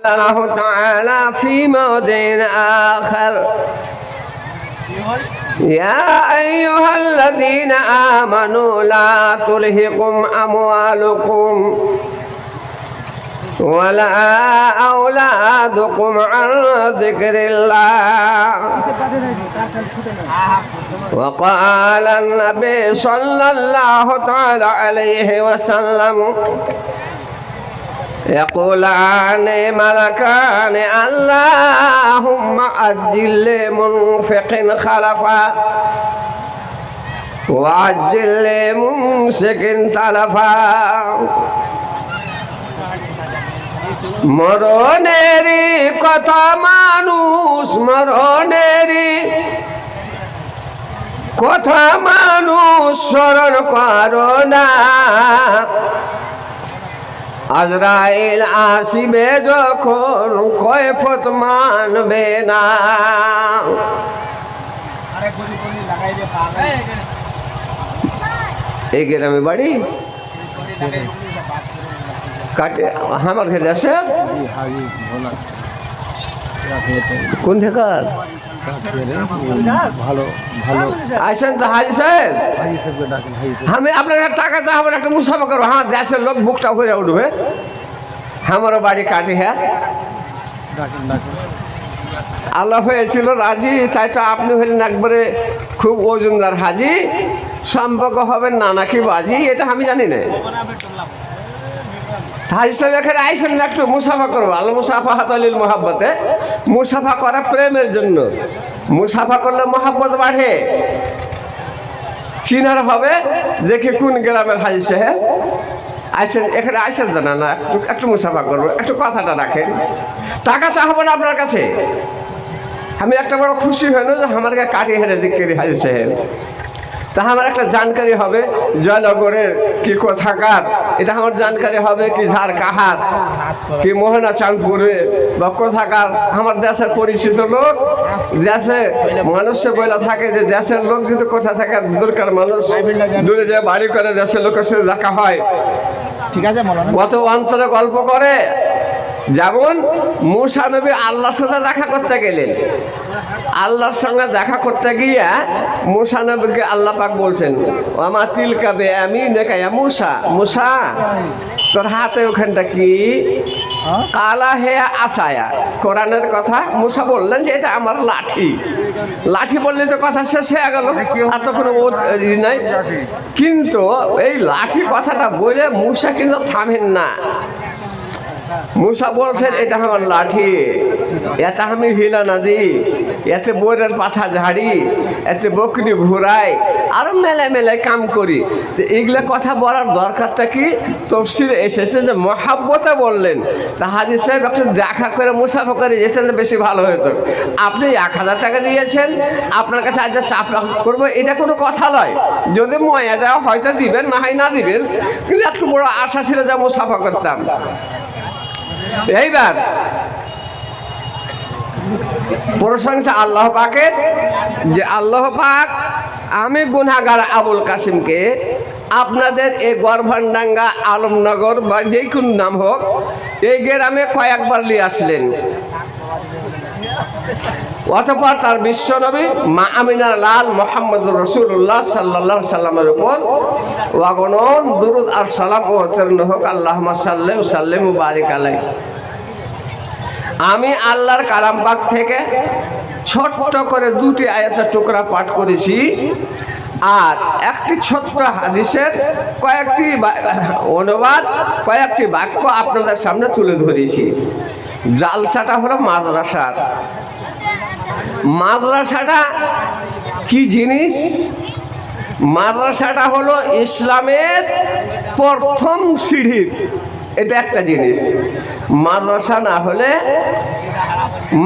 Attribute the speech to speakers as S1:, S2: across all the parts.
S1: الله تعالى في موضع آخر يا أيها الذين آمنوا لا تلهكم أموالكم ولا أولادكم عن ذكر الله. وقال النبي صلى الله تعالى عليه وسلم يقولان ملكان اللهم عجل لمنفق خلفا وعجل لممسك تلفا. মরণেরই কথা মানুষ স্মরণ করো না, আজরাইল আসিবে যখন কয়ফত মানবে না। এই গ্রামে বাড়ি কাটে আমার খেতে আসে কোন থেকে ভালো ভালো আসেন তো হাজি সাহেব, আমি আপনার টাকা চাহাবো একটা মুসাফা করবো, হ্যাঁ দেশের লোক বুকটা হয়ে উঠবে, আমারও বাড়ি কাটি। হ্যাঁ আল্লাহ হয়েছিল রাজি, তাই তো আপনি হলেন একবারে খুব ওজনদার হাজি, সম্পর্ক হবেন না নাকি বাজি এটা আমি জানি না। হাজি সাহেব এখানে আইসেন না একটু মুসাফা করবো, আল মুসাফা হাতালিল মোহাব্বতে, মুসাফা করা প্রেমের জন্য, মুসাফা করলে মোহাব্বত বাড়ে, চিনার হবে দেখি কোন গ্রামের হাজি সাহেব আইসেন, এখানে আইসেন জানা না, একটু মুসাফা করবো, একটু কথাটা রাখেন, টাকা চাহাবো না আপনার কাছে, আমি একটা বড় খুশি হইল যে আমার কাটি হেরে দিকে হাজি সাহেব, তা আমার একটা জানকারি হবে জয়নগরের কি কোথাকার, এটা আমার জানকারি হবে কি ঝাড় কাহার কি মোহনা চাঁদপুরে বা কোথাকার, আমার দেশের পরিচিত লোক, দেশে মানুষে বলে থাকে যে দেশের লোক যদি কোথা থাকে দূরকার মানুষ দূরে যে বাড়ি করে দেশের লোকের সাথে দেখা হয়, ঠিক আছে কত অন্তরে গল্প করে। যেমন মুসা নবী আল্লাহর সাথে দেখা করতে গেলেন, আল্লাহর সঙ্গে দেখা করতে গিয়া মুসা নবীকে আল্লাহ পাক বলছেন ওমা তিলকা বিয়ামিনিকা ইয়া মুসা, মুসা তোর হাতে ওখানটা কি? কালা হে আসায়া, কোরআনের কথা। মুসা বললেন যে এটা আমার লাঠি, লাঠি বললে তো কথা শেষ হয়ে গেল, আর তো কোনো নাই। কিন্তু এই লাঠি কথাটা বলে মুসা কিন্তু থামেন না, মুসা বলছেন এটা আমার লাঠি, এতে আমি হিলা না দিই, এতে বইয়ের পাথা ঝাড়ি, এতে বকরি ঘুরাই, আরো মেলায় মেলায় কাম করি। তো এগুলো কথা বলার দরকারটা কি? তফসিরে এসেছে যে মহাব্বতে বললেন। তা হাজি সাহেব একটু দেখা করে মুসাফা করে যেতেন বেশি ভালো হতো। আপনি 1000 টাকা দিয়েছেন, আপনার কাছে আজ চাপ করবো এটা কোনো কথা নয়, যদি ময়া দেওয়া হয়তো দিবেন, না হয় না দিবেন, কিন্তু একটু বড় আশা ছিল যা মুসাফা করতাম। এইবার প্রশংসা আল্লাহ পাকের, যে আল্লাহ পাক আমি গুনাহগার আবুল কাসিমকে আপনাদের এই গড়ভান্ডাঙ্গা আলমনগর বা যে কোন নাম হোক এই গ্রামে কয়েকবার নিয়ে আসলেন। অতঃপর তার বিশ্বনবী মা আমিনার লাল মোহাম্মদুর রাসূলুল্লাহ সাল্লাল্লাহু আলাইহি সাল্লামের উপর ওয়াগনন দুরুদ আর সালাম ও অবতীর্ণ হোক, আল্লাহুম্মা সাল্লি ওয়া সাল্লিম ওয়া বারিক আলাইহি। আমি আল্লাহর কালাম পাক থেকে ছোট্ট করে 2টি আয়াতের টুকরা পাঠ করেছি, আর একটি ছোট্ট হাদিসের কয়েকটি অনুবাদ, কয়েকটি বাক্য আপনাদের সামনে তুলে ধরেছি। জালসাটা হলো মাদ্রাসার। মাদ্রাসাটা কি জিনিস? মাদ্রাসাটা হলো ইসলামের প্রথম সিঁড়ির, এটা একটা জিনিস। মাদ্রাসা না হলে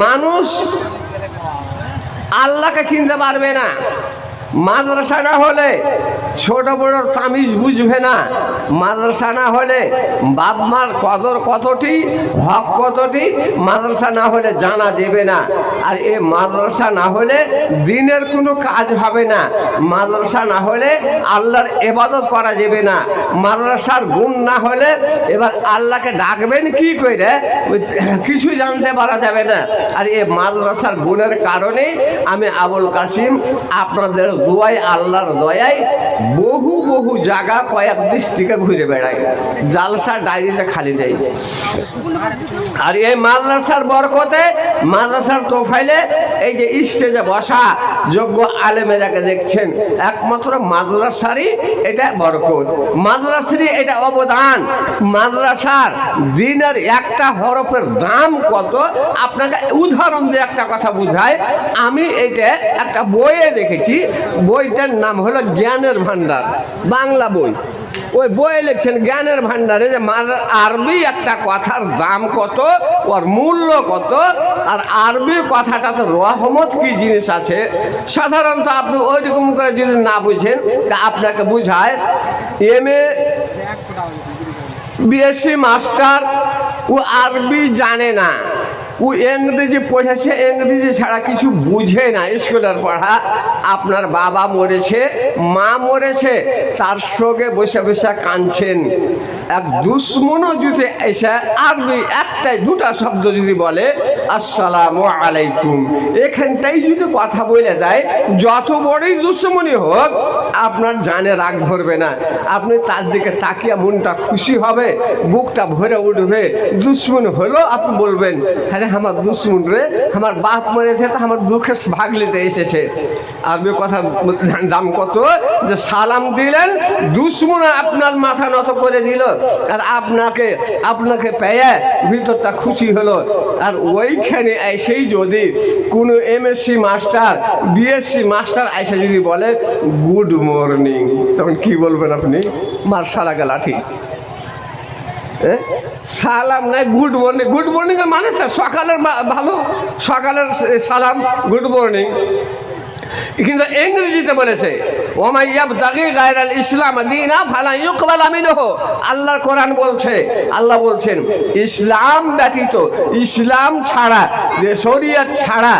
S1: মানুষ আল্লাহকে চিনতে পারবে না, মাদ্রাসা না হলে ছোট বড় তামিজ বুঝবে না। মাদ্রাসা না হলে বাপ মার কদর কতটি, হক কতটি, মাদ্রাসা না হলে জানা যাবে না। আর এ মাদ্রাসা না হলে দিনের কোনো কাজ হবে না। মাদ্রাসা না হলে আল্লাহর ইবাদত করা যাবে না। মাদ্রাসার গুণ না হলে এবার আল্লাহকে ডাকবেন কি করে কিছু জানতে পারা যাবে না। আর এই মাদ্রাসার গুণের কারণে আমি আবুল কাসিম আপনাদের দোয়ায়, আল্লাহর দয়ায় বহু বহু জায়গা কয়েক ডিস্ট্রিক্টে ঘুরে বেড়াই, জালসা ডায়েরিতে খালি দেয়। আর এই মাদ্রাসার বরকতে, মাদ্রাসার তোফাইলে এই যে স্টেজে বসা যোগ্য আলেমেরাকে দেখছেন, একমাত্র মাদ্রাসারই এটা বরকত, মাদ্রাসারই এটা অবদান। মাদ্রাসার দিনের একটা হরফের দাম কত আপনাকে উদাহরণ দিয়ে একটা কথা বুঝায়। আমি এটা একটা বইয়ে দেখেছি, বইটার নাম হলো জ্ঞানের ভান্ডার, বাংলা বই। ওই বইয়ে লিখছেন জ্ঞানের ভান্ডারে যে আরবি একটা কথার দাম কত, ওর মূল্য কত। আর আরবি কথাটাতে রহমত কি জিনিস আছে, সাধারণত আপনি ওইরকম করে যদি না বুঝেন তা আপনাকে বুঝায় এমএ বিএসসি মাস্টার ও আরবি জানে না, ও ইংরেজি পড়েছে, ইংরেজি ছাড়া কিছু বুঝে না, স্কুলের পড়া। আপনার বাবা মরেছে, মা মরেছে, তার সঙ্গে বসে বসে কাঁদছেন। এক দুশ্মনও যদি এসে আরবি একটাই দুটা শব্দ যদি বলে আসসালামু আলাইকুম, এখানটাই যদি কথা বলে দেয়, যত বড়ই দুশ্মনী হোক আপনার জানে রাগ ধরবে না। আপনি তার দিকে তাকিয়ে মনটা খুশি হবে, বুকটা ভরে উঠবে। দুশ্মন হলো আপনি বলবেন, হ্যাঁ আমার দুশ্মন রে, আমার বাপ মরেছে তো আমার দুঃখের ভাগ নিতে এসেছে। আরবি কথার দাম কত যে সালাম দিলেন, দুশ্মন আপনার মাথা নত করে দিল, আর আপনাকে পেয়ে ভিতরটা খুশি হলো। আর ওইখানে এসেই যদি কোনো এমএসসি মাস্টার, বিএসসি মাস্টার এসে যদি বলে গুড মর্নিং, তখন কি বলবেন আপনি? মার সারা গেলা ঠিক সালাম নাই, গুড মর্নিং। গুড মর্নিং এর মানে তো সকালের ভালো, সকালের সালাম গুড মর্নিং। কিন্তু ইংরেজিতে বলেছে ওমাই ইয়াবতাগি গায়রাল ইসলাম দীনা ফালা ইউকবাল মিনহু। আল্লাহর কোরআন বলছে, আল্লাহ বলছেন ইসলাম ব্যতীত, ইসলাম ছাড়া, শরীয়ত ছাড়া,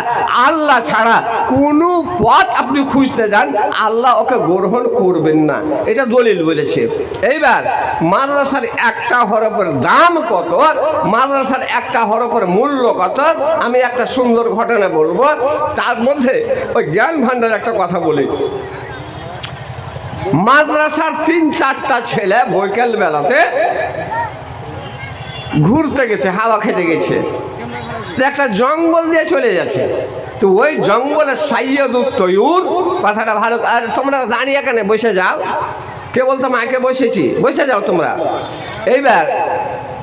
S1: আল্লাহ ছাড়া কোনো পথ আপনি খুঁজতে যান, আল্লাহ ওকে গ্রহণ করবেন না। এটা দলিল বলেছে। এইবার মাদ্রাসার একটা হরফের দাম কত, মাদ্রাসার একটা হরফের মূল্য কত, আমি একটা সুন্দর ঘটনা বলবো। তার মধ্যে ওই জ্ঞান ভান্ডার একটা কথা বলি। মাদ্রাসার 3-4টা ছেলে বৈকাল বেলাতে ঘুরতে গেছে, হাওয়া খেতে গেছে, একটা জঙ্গল দিয়ে চলে যাচ্ছে। তো ওই জঙ্গলের সাইয়্যদুত তয়ুর, কথাটা ভালো, আর তোমরা দাঁড়িয়ে এখানে বসে যাও, কে বলতো মাকে বসেছি, বসে যাও তোমরা। এইবার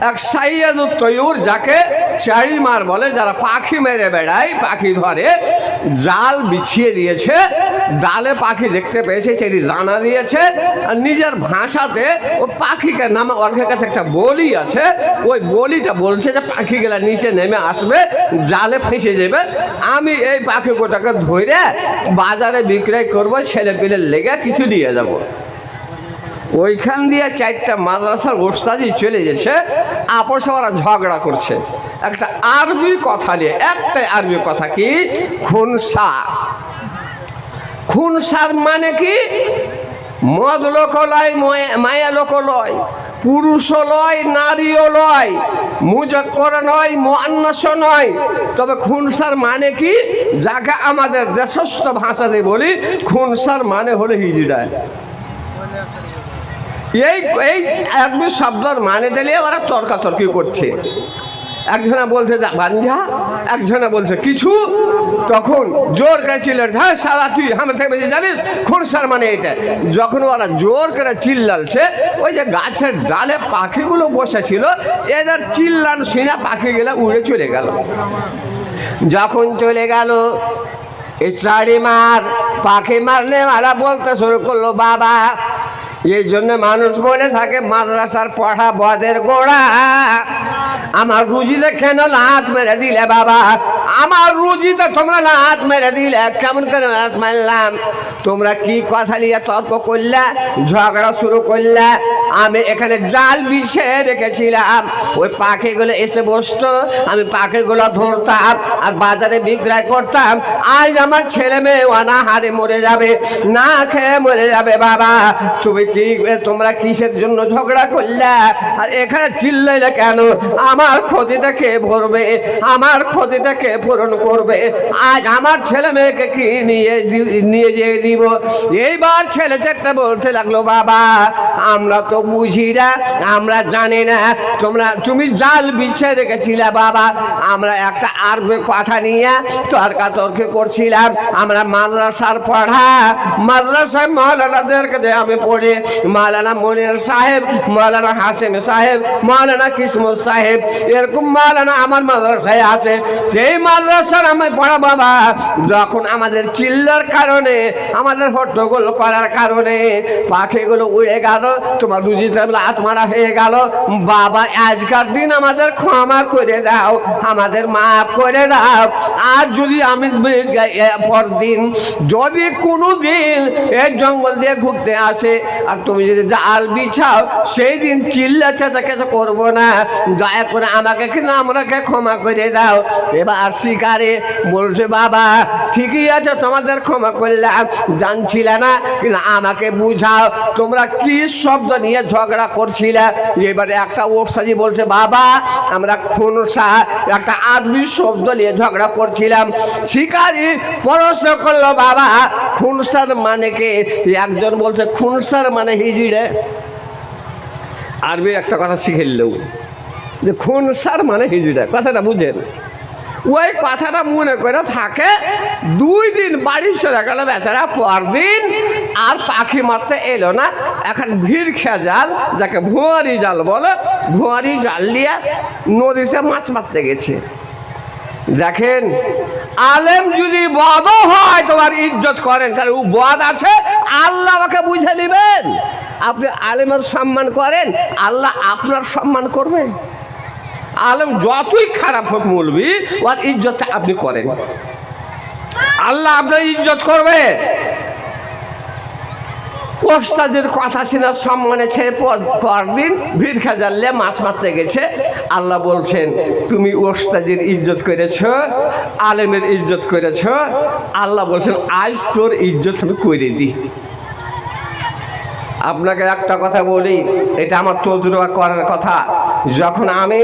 S1: এক সাইয়্যদুত তয়ুর, যাকে চারিমার বলে, যারা পাখি মেরে বেড়ায়, পাখি ধরে, জাল বিছিয়ে দিয়েছে, ডালে পাখি দেখতে পেয়েছে, চেরি দানা দিয়েছে, আর নিজের ভাষাতে ও পাখিকে নামে, ওর কাছে একটা বলি আছে, ওই বলিটা বলছে যে পাখিগুলা নিচে নেমে আসবে, জালে ফেঁসে যাবে, আমি এই পাখি গোটাকে ধরে বাজারে বিক্রয় করবো, ছেলে পেলে লেগে কিছু দিয়ে যাব। ওইখান দিয়ে 4টা মাদ্রাসার ওস্তাদি চলে গেছে, আপসে ওরা ঝগড়া করছে একটা আরবি কথা নিয়ে। একটাই আরবি কথা, কি? খুনসা। খুনসার মানে কি? মদ লোক লয়, মায়া লোক লয়, পুরুষও লয়, নারীও লয়, মুজাক্কর নয়, মুআন্নাস নয়। তবে খুনসার মানে কি? যাকে আমাদের দেশস্থ ভাষাতে বলি, খুনসার মানে হলো হিজড়া। এই আরবি শব্দর মানে দিলে ওরা তর্কাতর্কি করছে। একজনা বলছে বাঞ্ঝা, একজনা বলছে কিছু। তখন জোর করে চিল্লাল, হ্যাঁ সারা তুই আমার থেকে বেশি জানিস, খুনসার মানে এটা। যখন ওরা জোর করে চিল্লালছে, ওই যে গাছের ডালে পাখিগুলো বসেছিল, এদের চিল্লান শুনে পাখিগুলো উড়ে চলে গেল। যখন চলে গেল, এই চারিমার পাখি মারলে মারা বলতে শুরু করলো, বাবা, এই জন্য মানুষ বলে থাকে মাদ্রাসার পড়া বদের গোড়া। আমার রুজিতে কেন লাত মেরে দিলে বাবা, আমার রুজিতে তোমরা লাত মেরে দিলে। কেমন করে লাত মারলাম? তোমরা কি কথা নিয়ে তর্ক করলে, ঝগড়া শুরু করলে? আমি এখানে জাল বিছিয়ে রেখেছিলাম, ওই পাখিগুলো এসে বসতো, আমি পাখিগুলো ধরতাম আর বাজারে বিক্রয় করতাম। আজ আমার ছেলে মেয়ে অনাহারে মরে যাবে, না খেয়ে মরে যাবে। বাবা তোমরা কিসের জন্য ঝগড়া করলে আর এখানে চিল্লাইলে কেন? আমার ক্ষতিটা কে ভরবে? আমার ক্ষতিটা কে পূরণ করবে? আজ আমার ছেলে মেয়েকে কি নিয়ে যেয়ে দিব? এইবার ছেলে চারটা বলতে লাগলো, বাবা আমরা তো বুঝি না, আমরা জানি না তুমি জাল বিছিয়ে রেখেছিলে। বাবা আমরা একটা আরবি কথা নিয়ে তর্কাতর্কি করছিলাম। আমরা মাদ্রাসার পড়া, মাদ্রাসায় মৌলানাদের কাছে আমি পড়ি, মৌলানা মনির সাহেব, মৌলানা হাসিম সাহেব, মৌলানা কিসমত সাহেব, এরকম মৌলানা আমার মাদ্রাসায় আছে। সেই মাদ্রাসার আমি পড়া। বাবা যখন আমাদের চিল্লার কারণে, আমাদের হট্টগোল করার কারণে পাখিগুলো উড়ে গেল, তোমার রুজিতে লাত মারা হয়ে গেল। বাবা আজকার দিন আমাদের ক্ষমা করে দাও, আমাদের মাফ করে দাও। আর যদি আমি পরদিন যদি কোনো দিন এই জঙ্গল দিয়ে ঘুরতে আসে আর তুমি যদি জাল বিছাও, সেই দিন চিল্লা চেঁচাকে তো করবো না। দয়া করে আমাকে কিন্তু আমরাকে ক্ষমা করে দাও। এবার শিকারে বলছে, বাবা ঠিকই আছে, তোমাদের ক্ষমা করলাম, জানছিলে না, কিন্তু আমাকে বুঝাও তোমরা কি শব্দ নিয়ে ঝগড়া করছিলে। এবারে একটা ওস্তাদি বলছে, বাবা আমরা খুনসা একটা আরবি শব্দ নিয়ে ঝগড়া করছিলাম। শিকারি প্রশ্ন করলো, বাবা খুনসার মানে কে? একজন বলছে খুনসার মানে হিজড়ে। আরবি একটা কথা শিখে নিল যে খুনসার মানে হিজড়ে, কথাটা বুঝেন? ওই কথাটা মনে করে থাকে, 2 দিন বাড়ি চলে গেল বেচারা। পরদিন আর পাখি মারতে এলো না। এখন ভিড়খা জাল, যাকে ভুয়ারি জাল বলে, ভুয়ারি জাল নিয়ে নদীতে মাছ মারতে গেছে। দেখেন আলেম যদি বদ হয় তোমার ইজ্জত করেন, কারণ ও বদ আছে, আল্লাহ ওকে বুঝে নেবেন। আপনি আলেমের সম্মান করেন, আল্লাহ আপনার সম্মান করবে। আলেম যতই খারাপ হোক মৌলবি, ওর ইজ্জতটা আপনি করেন, আল্লাহ আপনার ইজ্জত করবে। ওস্তাদের কথা শুনে সম্মানে ছেড়ে পরদিন ভিড় খাজাল্লে মাছ মারতে গেছে। আল্লাহ বলছেন, তুমি ওস্তাদের ইজ্জত করেছ, আলেমের ইজ্জত করেছ। আল্লাহ বলছেন, আজ তোর ইজ্জত আমি করে দিই। আপনাকে একটা কথা বলি, এটা আমার তজরুবা করার কথা। যখন আমি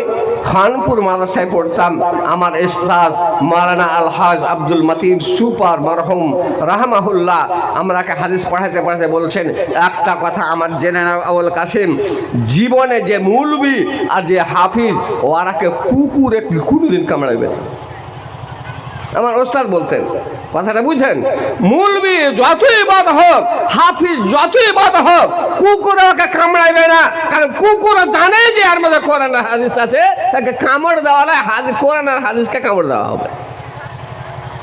S1: খানপুর মাদ্রাসায় পড়তাম, আমার উস্তাদ মাওলানা আলহাজ আব্দুল মতিন সুপার মরহুম রাহমাহুল্লাহ আমাকে হাদিস পড়াতে বলছেন, একটা কথা আমার জেনে নাও আবুল কাসিম, জীবনে যে মৌলবি আর যে হাফিজ ওরাকে কুকুরে কোনোদিন কামড়াবে না। আমার ওস্তাদ বলতেন, কথাটা বুঝেন? মৌলবি যতই বদ হোক, হাফিজ যতই বদ হোক, কুকুর ওকে কামড়াইবে না। কারণ কুকুর জানে যে এর মধ্যে কোরআন আর হাদিস আছে, তাকে কামড় দেওয়া হলে কোরআন আর হাদিসকে কামড় দেওয়া হবে।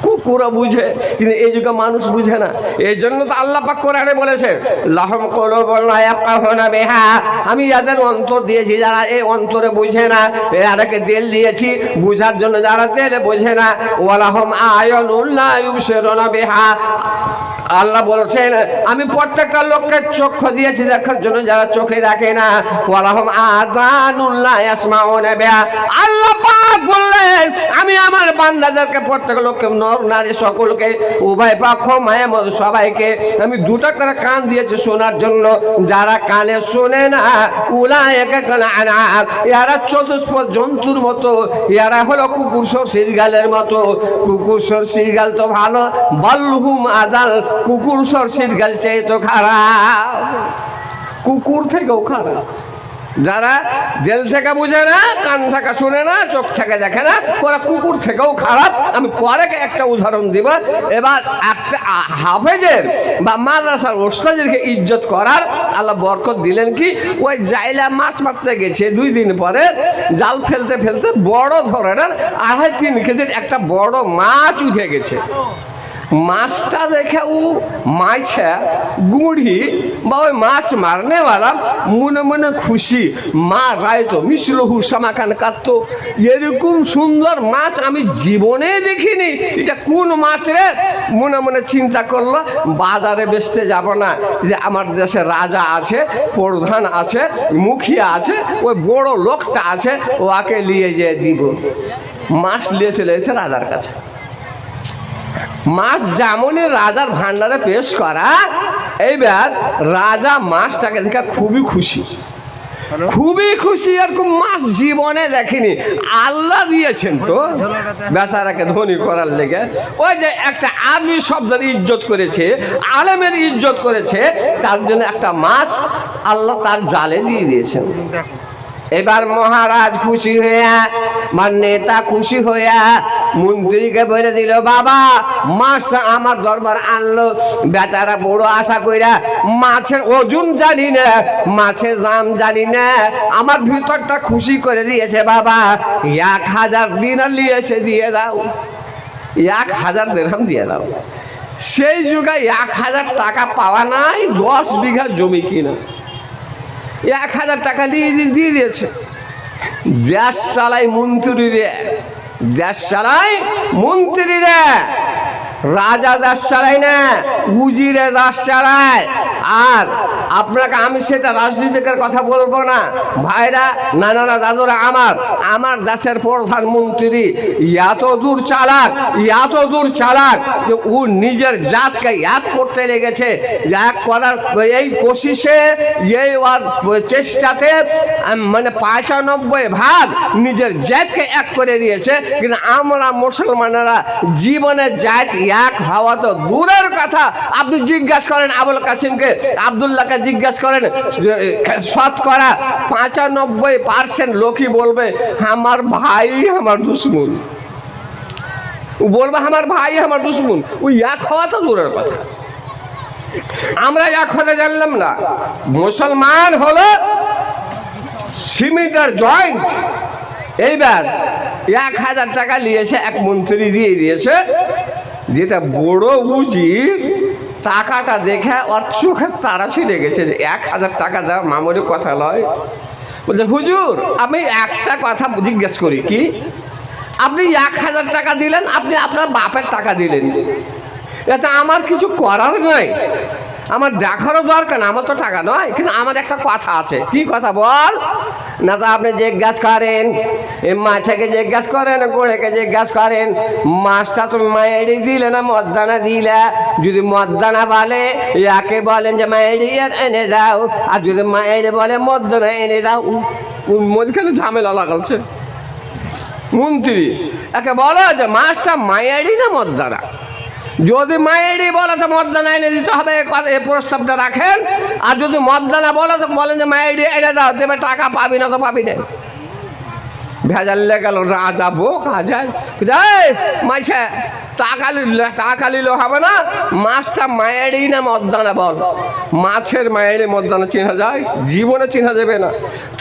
S1: কুকুরা বুঝে, কিন্তু এই যুগে মানুষ বুঝে না। এই জন্য তো আল্লাহ পাক কোরআনে বলেছে, লাহম কুলুবুন লা ইয়াফকাহুনা বিহা, আমি যাদের অন্তর দিয়েছি যারা এই অন্তরে বুঝে না, এরাকে দিল দিয়েছি বুঝার জন্য, যারা দিলে বোঝে না। ওয়ালাহুম আয়ুনুন লা ইউবসিরুনা বিহা, আল্লাহ বলছেন আমি প্রত্যেকটা লোককে চক্ষু দিয়েছি দেখার জন্য, যারা চোখে দেখে না। ওয়ালাহুম আযানুন লা ইয়াসমাউনা বিহা, আল্লাহ পাক বললেন আমি আমার বান্দাদেরকে, প্রত্যেক লোককে, নর নারী সকলকে, উভয় পক্ষ মায়া মত সবাইকে আমি 2টা করে কান দিয়েছি শোনার জন্য। যারা কানে শোনে না, উলাইকা কাল আনআম, এরা চতুষ্পদ জন্তুর মতো, এরা হলো কুকুর সরসিরগালের মতো। কুকুর সরসিরগাল তো ভালো, বালহুম আযাল, কুকুর সরসিরগাল চেয়ে তো খারাপ, কুকুর থেকেও খারাপ। যারা দিল থেকে বুঝে না, কান থেকে শুনে না, চোখ থেকে দেখে না, ওরা কুকুর থেকেও খারাপ। আমি পরে একটা উদাহরণ দিব। এবার একটা হাফেজের বা মাদ্রাসার ওস্তাদেরকে ইজ্জত করার আল্লাহ বরকত দিলেন কি, ওই জাইলা মাছ মারতে গেছে, 2 দিন পরে জাল ফেলতে ফেলতে বড় ধরনের 2.5-3 কেজির একটা বড় মাছ উঠে গেছে। माछटा देखे वो माछ है गुढ़ी बाबा माछ मारने वाला मने मने खुशी माँ राय तो मिश्रहु समाखान काटतो एरकम सुंदर माछ आमी जीवने देखिनी এটা কোন মাছ রে মনে মনে চিন্তা করলো বাজারে বেচতে যাব না যে আমার দেশে রাজা আছে প্রধান আছে মুখিয়া আছে ওই বড় লোকটা আছে ওকে নিয়ে যেয়ে দিব মাছ নিয়ে চলে এসেছে রাজার কাছে মাছ যেমনই রাজার ভান্ডারে পেশ করা এইবার রাজা মাছটাকে দেখে খুবই খুশি এরকম মাছ জীবনে দেখিনি আল্লাহ দিয়েছেন তো বেচারাকে ধনী করার লেগে ওই যে একটা আদমি শব্দের ইজ্জত করেছে আলেমের ইজ্জত করেছে তার জন্য একটা মাছ আল্লাহ তার জালে দিয়ে দিয়েছেন এবার মহারাজ খুশি হইয়া মানে নেতা খুশি হইয়া মন্ত্রীকে বলে দিল বাবা মাছটা আমার দরবার আনলো বেচারা বড় আশা কইরা মাছের ওজন জানি না মাছের দাম জানি না আমার ভিতরটা খুশি করে দিয়েছে বাবা 1000 দিনার নিয়েছে দিয়ে দাও 1000 দিরহাম দিয়ে দাও সেই যুগে 1000 টাকা পাওয়া নাই 10 বিঘা জমি কিনা 1000 টাকা দিয়ে দিয়েছে দেশ চালায় মন্ত্রী রে রাজা দেশ চালায় না উজিরে দেশ চালায় আর আপনাকে আমি সেটা রাজনীতিকের কথা বলবো না ভাইরা নানারা দাদুরা আমার দেশের প্রধানমন্ত্রী এত দূর চালাক যে ও নিজের জাতকে এক করতে লেগেছে এক করার এই কোশিশে এই চেষ্টাতে মানে 95% নিজের জাতকে এক করে দিয়েছে কিন্তু আমরা মুসলমানেরা জীবনে জাত এক হওয়া তো দূরের কথা আপনি জিজ্ঞাসা করেন আবুল কাসিমকে আব্দুল্লাহকে জিজ্ঞাসা করেন শতকরা 95% লোকই বলবে আমার ভাই আমার দুশ্মন বলবে আমার ভাই আমার দুশ্মন ওই এক হওয়া তো দূরের কথা আমরা এক হতে জানলাম না মুসলমান হলো সিমেন্টের জয়েন্ট এইবার 1000 টাকা নিয়েছে এক মন্ত্রী দিয়ে দিয়েছে যেটা বড় উজির টাকাটা দেখে ওর চোখের তারা ছিঁড়ে গেছে যে 1000 টাকা দেওয়া মামুলি কথা নয় বলছে হুজুর আমি একটা কথা জিজ্ঞেস করি কি আপনি 1000 টাকা দিলেন আপনি আপনার বাপের টাকা দিলেন এতে আমার কিছু করার নাই আমার দেখারও দরকার না আমার তো টাকা নয় কিন্তু আমার একটা কথা আছে কি কথা বল না তো আপনি জিজ্ঞাসা করেন এই মাছকে জিজ্ঞাসা করেন গোড়েকে জিজ্ঞাসা করেন মাছটা তুমি মায়েরি দিলে না মদ্দানা দিলে যদি মদ্দানা বলে ইয়াকে বলেন যে মায়েরি এনে দাও আর যদি মায়েরি বলে মদ্দানা এনে দাও মধ্যখানে ঝামেলা লাগাচ্ছে মন্ত্রী একে বলো যে মাছটা মায়েরি না মদ্দানা যদি মায়েরই বলে তো মদ্দানা এনে দিতে হবে এই প্রস্তাবটা রাখেন আর যদি মদ্দানা বলে তো বলেন যে মায়েরই এনে দাও দেবে টাকা পাবি না তো পাবি না ভেজাল গেল রাজা বোক হাজার মাইছে টাকা নিলেও হবে না মাছটা মায়েরই না মদ্দানা বল মাছের মায়েরই মদ্দানা চেনা যায় জীবনে চেনা যাবে না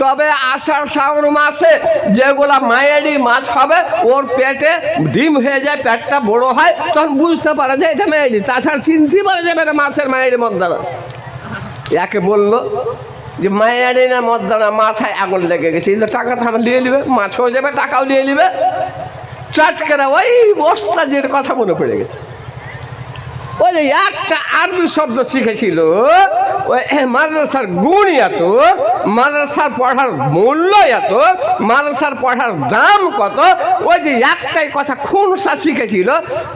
S1: তবে আষাঢ় শ্রাবণ মাসে যেগুলা মায়েরই মাছ হবে ওর পেটে ডিম হয়ে যায় পেটটা বড় হয় তখন বুঝতে পারা যায় এটা মায়েরই তাছাড়া চিনতে পারা যাবে না মাছের মায়েরই মদ্দানা একে বললো যে মায়েরই না মদ্দানা মাথায় আগুন লেগে গেছে এই যে টাকা আমার নিয়ে নিবে মাছ হয়ে যাবে টাকাও নিয়ে নিবে চট করে ওই ওস্তাদের কথা মনে পড়ে গেছে ওই যে একটা আরবি শব্দ শিখেছিল ওই মাদ্রাসার গুণ এত মাদ্রাসার পড়ার মূল্য এত মাদ্রাসার পড়ার দাম কত ওই যে একটাই কথা খুনসা শিখেছিল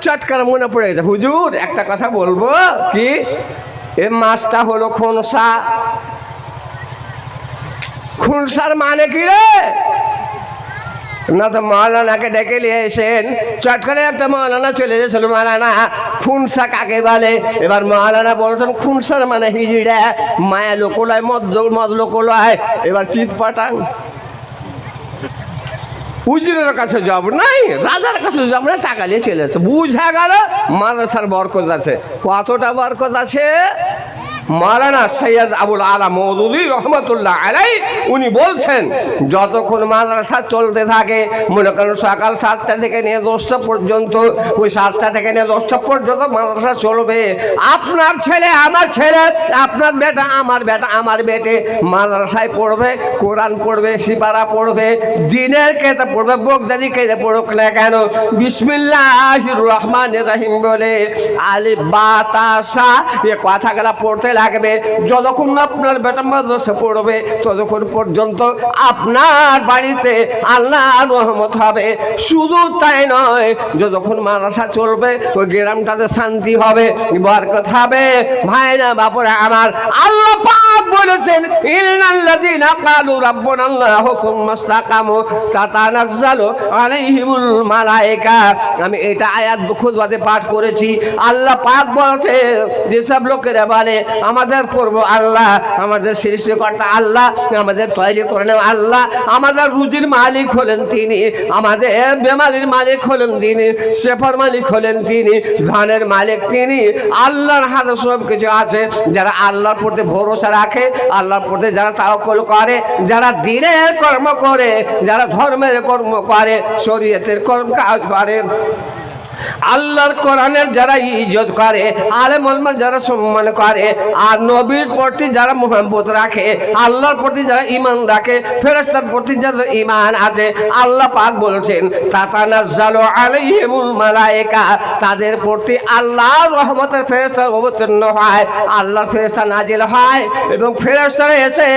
S1: চট করে মনে পড়ে গেছে হুজুর একটা কথা বলবো কি এ মাছটা হলো খুনসার মানে কি রে না তো মৌলানাকে ডেকে নিয়ে এসেন চট করে একটা মৌলানা চলে গেছিল মৌলানা খুনসা কাকে বলে এবার মৌলানা বলছেন খুনসার মানে হিজিড়া মায়া লোকলায় মদ লোকলায় এবার চিত পাঠান উজিরের কাছে যাব নাই রাজার কাছে যাব না টাকা নিয়ে চলে যাচ্ছে বুঝা গেল মাদ্রাসার বরকত আছে কতটা বরকত আছে মাওলানা সৈয়দ আবুল আলা মওদুদী রহমতুল্লাহ আলাইহি উনি বলছেন, যতক্ষণ মাদ্রাসা চলতে থাকে, মনে করেন সকাল 7টা থেকে নিয়ে 10টা পর্যন্ত, ওই 7টা থেকে নিয়ে 10টা পর্যন্ত মাদ্রাসা চলবে। আপনার ছেলে, আমার ছেলে, আপনার বেটা, আমার বেটা, আমার বেটে মাদ্রাসায় পড়বে, কোরআন পড়বে, সিপারা পড়বে, দিনের কেতাব পড়বে, বগদাদি কেটে পড়ুক না কেন, বিসমিল্লাহির রহমানির রহিম বলে আলিফ বা তা সা এ কথাগুলা পড়তে লাগবে। যতক্ষণ আপনার বেটা মাদ্রাসা পড়বে ততক্ষণ পর্যন্ত আপনার বাড়িতে আল্লাহর রহমত হবে। শুধু তাই নয়, যতক্ষণ মাদ্রাসা চলবে ওই গ্রামটাতে শান্তি হবে, বরকত হবে। ভাইরা বাপুরা আমার, আল্লাহ পাক বলেছেন, ইন্নাল্লাযীনা ক্বালু রাব্বুনাল্লাহু সুম্মা ইসতাকামু তাতানাজ্জালু আলাইহিমুল মালায়েকা। আমি এটা আয়াত খুতবাতে পাঠ করেছি। আল্লাহ পাক বলছে, যেসব লোকেরা বলে আমাদের পূর্ব আল্লাহ, আমাদের সৃষ্টিকর্তা আল্লাহ, আমাদের তৈরি করেন আল্লাহ, আমাদের রুজির মালিক হলেন তিনি, আমাদের বেমারির মালিক হলেন তিনি, শেফার মালিক হলেন তিনি, ধানের মালিক তিনি, আল্লাহর হাতে সব কিছু আছে। যারা আল্লাহর প্রতি ভরসা রাখে, আল্লাহর প্রতি যারা তাওয়াক্কুল করে, যারা দ্বীনের কর্ম করে, যারা ধর্মের কর্ম করে, শরীয়তের কর্ম কাজ করে, আল্লাহর কোরআনের যারা ইজ্জত করে, আলেম ওলামা যারা সম্মান করে, আর নবীর প্রতি যারা মুহাব্বত রাখে, আল্লাহর প্রতি যারা ঈমান রাখে, ফেরেশতার প্রতি যাদের ঈমান আছে, আল্লাহ পাক বলছেন তাতানাজ্জালু আলাইহিমুল মালায়েকা, তাদের প্রতি আল্লাহর রহমতের ফেরেশতা অবতীর্ণ হয়, আল্লাহর ফেরেশতা নাজিল হয়, এবং ফেরেশতারা এসে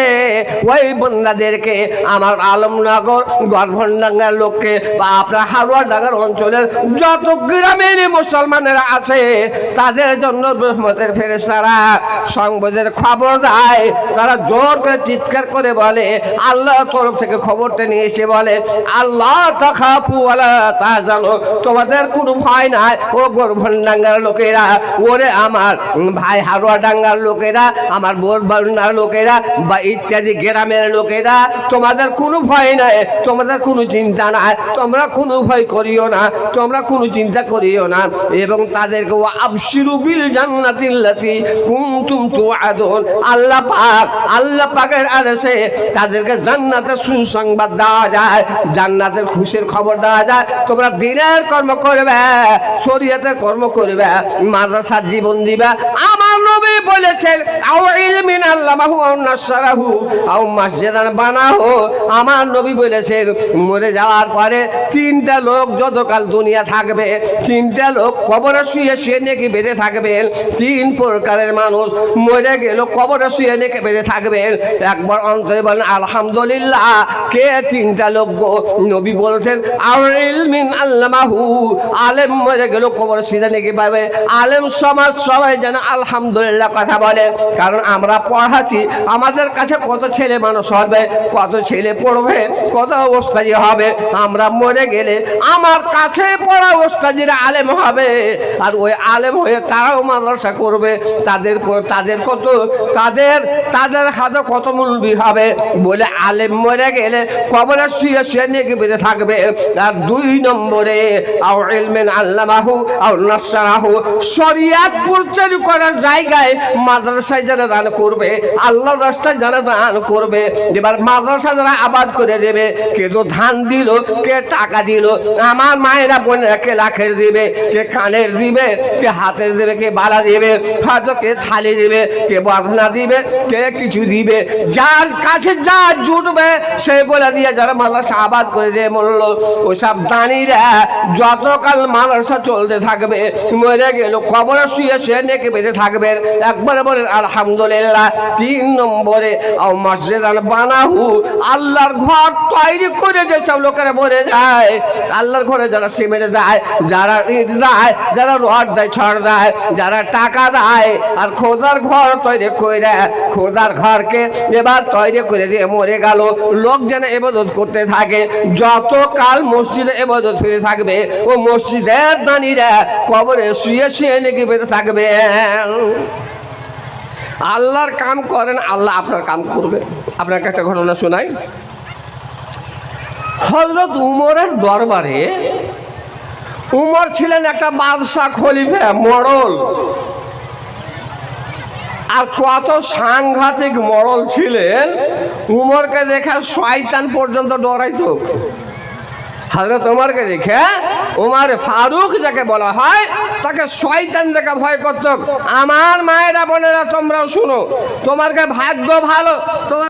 S1: ওই বান্দাদেরকে আমার আলমনগর গর্ভনডাঙ্গার লোককে বা আপনার হারুয়াডাঙ্গার অঞ্চলের যত গ্রামের মুসলমানেরা আছে তাদের জন্য রহমতের ফেরেশতারা সংবাদের খবর দেয়। তারা জোর করে চিৎকার করে বলে, আল্লাহর তরফ থেকে খবরটা নিয়ে এসে বলে, আল্লাহ তাখাফু ওয়ালা তাহজানু, তোমাদের কোনো ভয় নাই ও গর্ভনডাঙ্গার লোকেরা, ওরে আমার ভাই হারুয়াডাঙ্গার লোকেরা, আমার বোরবান্নার লোকেরা বা ইত্যাদি গ্রামের লোকেরা, তোমাদের কোনো ভয় নাই, তোমাদের কোনো চিন্তা নাই, তোমরা কোনো ভয় করিও না, তোমরা কোনো চিন্তা করিও না। এবং তাদেরকে আবশিরু বিল জান্নাতিল্লাতী কুনতুম তুআদুন, আল্লাহ পাকের আদেশে তাদেরকে জান্নাতের সুসংবাদ দেওয়া যায়, জান্নাতের খুশির খবর দেওয়া যায়। তোমরা দ্বীনের কর্ম করবে, শরীয়তের কর্ম করবে, মাদ্রাসার জীবন দিবা। আমার নবী বলেছেন, আও ইলমিন আল্লামাহু আও নাশরাহু আও মসজিদান বানাহু। আমার নবী বলেছেন, মরে যাওয়ার পরে 3টা লোক যতকাল দুনিয়া থাকবে, 3টা লোক কবরে শুয়ে শুয়ে নেকি বেঁধে থাকবেন। 3 প্রকারের মানুষ মরে গেল কবরে শুয়ে নেকি বেঁধে থাকবেন। একবার অন্তরে বলেন আলহামদুলিল্লাহ। কে 3টা লোক গো? নবী বলছেন, আও ইলমিন আল্লামাহু, আলেম মরে গেল কবরে শুয়ে নেকি পাবে। আলেম সমাজ সবাই যেন আলহামদুলিল্লাহ কথা বলে, কারণ আমরা পড়াচ্ছি, আমাদের কাছে কত ছেলে মানুষ হবে, কত ছেলে পড়বে, কত অবস্থায় হবে। আমরা মরে গেলে আমার কাছে পড়া ওস্তাদিরা আলেম হবে, আর ওই আলেম হয়ে তারাও মাদ্রাসা করবে। তাদের কত তাদের হাতে কত মুলবি হবে বলে আলেম মরে গেলে কবরে শুয়ে শুয়ে নেকি বেঁধে থাকবে। আর 2 নম্বরে আও ইলমিন আল্লামাহু আও নাশরাহু, শরিয়াত প্রচার করার জায়গায় মাদ্রাসায় যারা দান করবে, আল্লাহর রাস্তায় যারা দান করবে, এবার মাদ্রাসা যারা আবাদ করে দেবে, কে তো ধান দিল, কে টাকা দিল, আমার মায়েরা বোনেরা কে লাখের দিবে, কে কানের দিবে, কে হাতের দিবে, কে বালা দিবে, হয়তো কে থালি দিবে, কে বাঁধনা দিবে, কে কিছু দিবে। যার কাছে যা জুটবে সেগুলো দিয়ে যারা মাদ্রাসা আবাদ করে দিয়ে বলল, ওসব দানিরা যতকাল মাদ্রাসা চলতে থাকবে, মরে গেল কবরে শুয়ে শুয়ে নেকি বেঁধে থাকবেন। একবার বলেন আলহামদুলিল্লাহ। 3 নম্বরে আও মসজিদান বানাহু, আল্লাহর ঘর তৈরি করে যেসব লোকেরা মরে যায়, আল্লাহর ঘরে যারা সিমেন্ট দেয়, যারা ইট দেয়, যারা রড দেয়, ছড় দেয়, যারা টাকা দেয়, আর খোদার ঘর তৈরি করে, খোদার ঘরকে এবার তৈরি করে দিয়ে মরে গেল, লোক যেন ইবাদত করতে থাকে, যতকাল মসজিদে ইবাদত হতে থাকবে, ও মসজিদের দানিরা কবরে শুয়ে শুয়ে নাকি বেঁধে থাকবে। আল্লাহর কাম করেন, আল্লাহ আপনার কাম করবে। আপনাকে একটা ঘটনা শোনাই। হযরত উমরের দরবারে, উমর ছিলেন একটা বাদশাহ, খলিফা, মোড়ল। আর কত সাংঘাতিক মরল ছিলেন, উমরকে দেখে শয়তান পর্যন্ত ডরাইতো। হযরত উমরকে দেখে উমর ফারুক যাকে বলা হয় তাকে শয়তান দেখে ভয় করত। আমার মায়েরা বোনেরা তোমরাও শুনো, তোমার ভাগ্য ভালো, তোমার